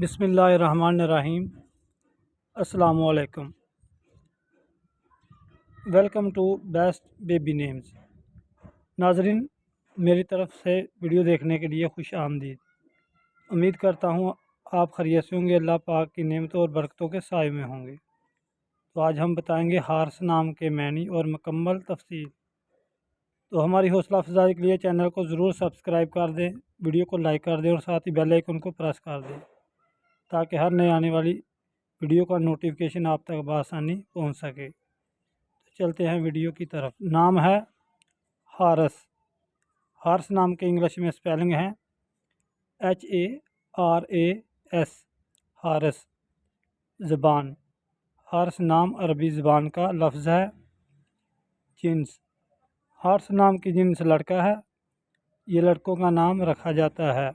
بسم اللہ الرحمن الرحیم۔ السلام علیکم۔ Welcome to best baby names. ناظرین، میری طرف سے ویڈیو دیکھنے کے لیے خوش آمدید۔ امید کرتا ہوں آپ خیریت سے ہوں گے، اللہ پاک کی نعمتوں اور برکتوں کے سائے میں ہوں گے۔ تو آج ہم بتائیں گے ہارس نام کے معنی اور مکمل تفصیل۔ تو ہماری حوصلہ افزائی کے لیے چینل کو ضرور سبسکرائب کر دیں، ویڈیو کو لائک کر دیں اور ساتھ ہی بیل آئیکن کو پریس کر دیں تاکہ ہر نئے آنے والی ویڈیو کا نوٹیفیکیشن آپ تک بآسانی پہنچ سکے۔ چلتے ہیں ویڈیو کی طرف۔ نام ہے ہارس۔ ہارس نام کے انگلش میں سپیلنگ ہے HARAS، ہارس۔ زبان، ہارس نام عربی زبان کا لفظ ہے۔ جنس، ہارس نام کی جنس لڑکا ہے، یہ لڑکوں کا نام رکھا جاتا ہے۔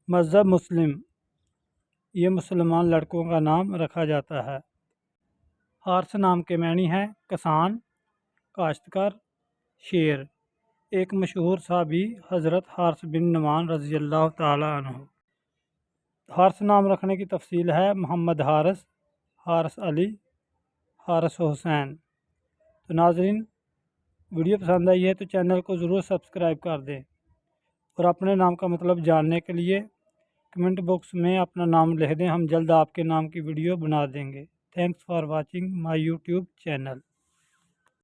مذہب مسلم، یہ مسلمان لڑکوں کا نام رکھا جاتا ہے۔ ہارس نام کے معنی ہیں کسان، کاشتکار، شیر۔ ایک مشہور صحابی حضرت حارث بن نعمان رضی اللہ تعالی عنہ۔ ہارس نام رکھنے کی تفصیل ہے محمد حارث، حارث علی، حارث حسین۔ تو ناظرین، ویڈیو پسند آئی ہے تو چینل کو ضرور سبسکرائب کر دیں اور اپنے نام کا مطلب جاننے کے لیے کمنٹ باکس میں اپنا نام لکھ دیں، ہم جلد آپ کے نام کی ویڈیو بنا دیں گے۔ Thanks for watching my YouTube channel.